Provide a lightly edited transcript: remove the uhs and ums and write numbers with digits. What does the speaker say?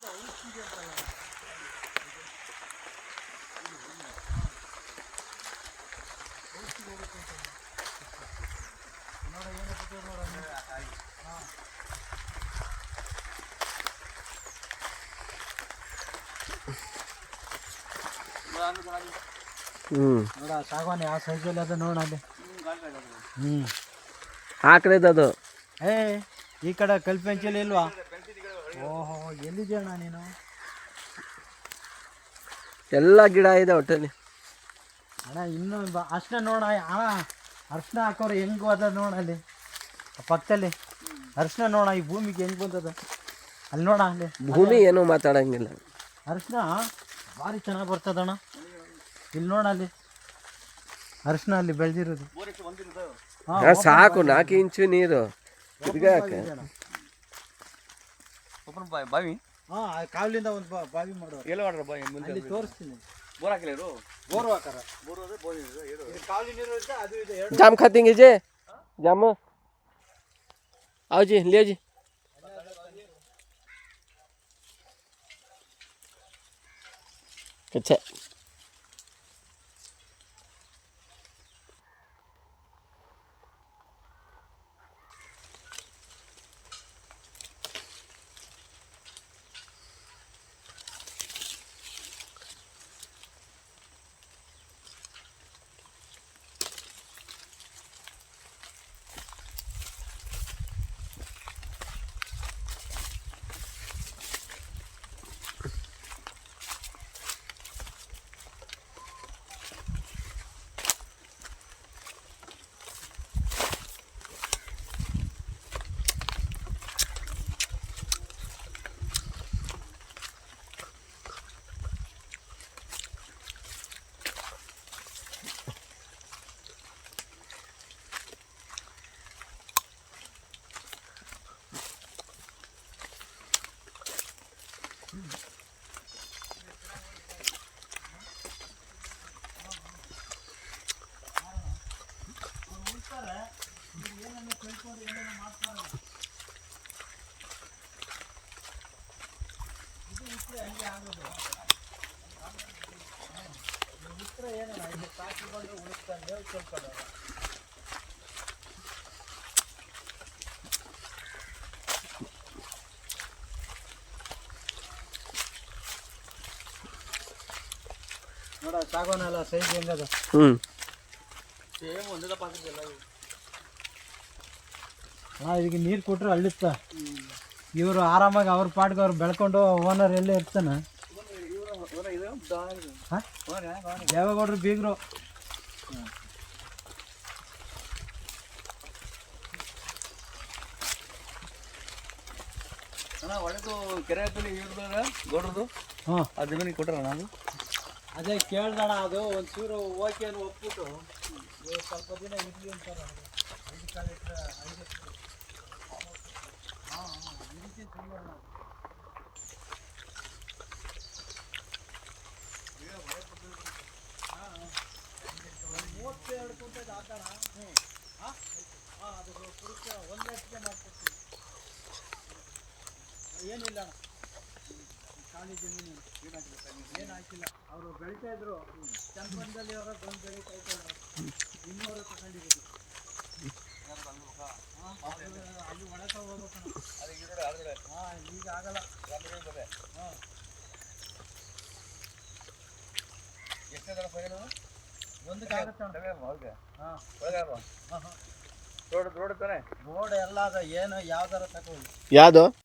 ನೋಡ ಸಾಗವಾನಿ ಯಾವ ಸೈಜಲ್ಲಿ ಅದು ನೋಡ ಅಲ್ಲಿ. ಆ ಕಡೆದು ಅದು ಈ ಕಡೆ ಕಲ್ಪೆಂಚಲ್ಲಿ ಇಲ್ವಾ? ಓಹೋ, ಎಲ್ಲಿದ್ಯಣ್ಣ ನೀನು? ಎಲ್ಲ ಗಿಡ ಇದೆ ಒಟ್ಟಲ್ಲಿ ಅಣ್ಣ. ಇನ್ನು ಅರ್ಶಿನ ನೋಡ ಅಣ್ಣ, ಅರ್ಶಿನ ಹಾಕೋರು ಹೆಂಗೆ ಅದ ನೋಡ ಅಲ್ಲಿ ಪಕ್ಕದಲ್ಲಿ ಅರ್ಶಿನ ನೋಡ. ಈ ಭೂಮಿಗೆ ಹೆಂಗೆ ಬಂದದ ಅಲ್ಲಿ ನೋಡ. ಅಲ್ಲಿ ಭೂಮಿ ಏನೂ ಮಾತಾಡಂಗಿಲ್ಲ. ಅರ್ಶಿನ ಭಾರಿ ಚೆನ್ನಾಗಿ ಬರ್ತದಣ್ಣ. ಇಲ್ಲಿ ನೋಡ, ಅಲ್ಲಿ ಅರ್ಶಿನ ಅಲ್ಲಿ ಬೆಳೆದಿರೋದು. ಸಾಕು 4 ಇಂಚು ನೀರು ಬಾವಿ. ಕಾವಲಿಂದ ಒಂದು ಬಾವಿ ಮಾಡೋ. ಎಲ್ಲಿ ಮಾಡ್ರ ಬಾವಿ? ಅಲ್ಲಿ ತೋರಿಸ್ತೀನಿ. ಬೋರ್ ಹಾಕಿಲ್ಲ, ಬೋರ್ ಹಾಕಾರ. ಕಾವಲಿ ನೀರು ಇರುತ್ತೆ, ಅದು ಇದೆ. जाम खातेंगे जे जाम आओ जी ले जी। अच्छा ನೋಡ ಸಾಗೋನಲ್ಲ ಸೈಜ್ ಹೆಂಗದ. ಸೇಮ್ ಒಂದೇ ಪಾತ್ರೆ ಎಲ್ಲ. ಇದಕ್ಕೆ ನೀರು ಕೊಟ್ಟರೆ ಅಳ್ಳುತ್ತ. ಇವರು ಆರಾಮಾಗಿ ಅವ್ರ ಪಾಟ್ಗೆ ಅವ್ರು ಬೆಳ್ಕೊಂಡು ಓನರ್ ಎಲ್ಲೇ ಇರ್ತಾನೆ. ದೇವೇಗೌಡರು ಬೀಗರು. ಅಣ್ಣ ಒಳಗೂ ಕೆರೆ ಇವ್ರದ್ದು ಗೌಡ್ರದು ಆ ಜಮೀನಿಗೆ ಕೊಟ್ಟಾರ ನಾನು. ಅದೇ ಕೇಳ್ದಣ, ಅದು ಒಂಚೂರು ಓಕೆ ಒಪ್ಬಿಟ್ಟು ಸ್ವಲ್ಪ ದಿನ ಇರಲಿ ಅಂತಾರೆ. 5 ಕಾಲ ಇಟ್ಟರೆ 5 ಇದಕ್ಕೆ ಸುಮ್ಮನೆ ಅದು ಪುರುಷ 1 ಲಕ್ಷಕ್ಕೆ ಮಾಡ್ಕೊಡ್ತೀನಿ. ಏನಿಲ್ಲ ಅಣ್ಣ, ಖಾಲಿ ಜಮೀನು ಏನು ಹಾಕಿಲ್ಲ. ಅವರು ಬೆಳಿತಾ ಇದ್ರು ಚಂಪನದಲ್ಲಿ, ಅವರ ಬಂದು ಬೆಳೀತಾ ಇದ್ದಾರೆ. 200 ತಗೊಂಡಿದ್ದೀವಿ. ಅಲ್ಲಿ ಒಳಗೆ ಹೋಗ್ಬೇಕು. ಈಗ ಆಗಲ್ಲ. ರೋಡ್ ಎಲ್ಲ ಅದ. ಏನು ಯಾವ್ದಾರ ತಗೊಳ್ಳಿ. ಯಾವುದು